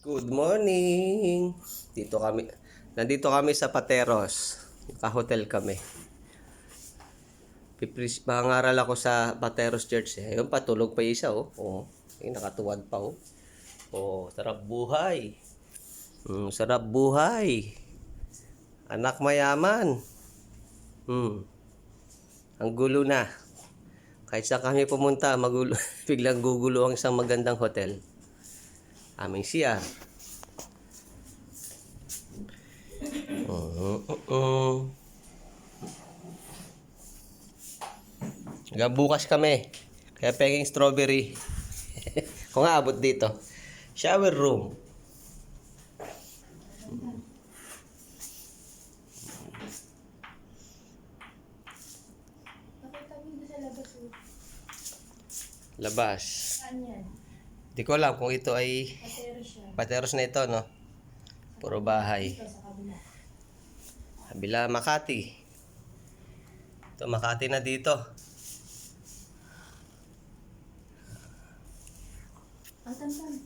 Good morning. Nandito kami sa Pateros. Naka-hotel kami. Mangaral ako sa Pateros Church eh. Ayun, patulog pa isa oh. Oh, nakatuwad pa oh. Oh, sarap buhay. Sarap buhay. Anak mayaman. Ang gulo na. Kahit saan kami pumunta, magulo, biglang gugulo ang isang magandang hotel. Aming siya. Hanggang bukas kami. Kaya penging strawberry. Kung aabot dito. Shower room. Labas. Saan yan? Di ko alam kung ito ay Pateros siya. Pateros na ito, no? Puro bahay. Ito sa kabila. Kabila, Makati. Ito, Makati na dito. Ang tantan.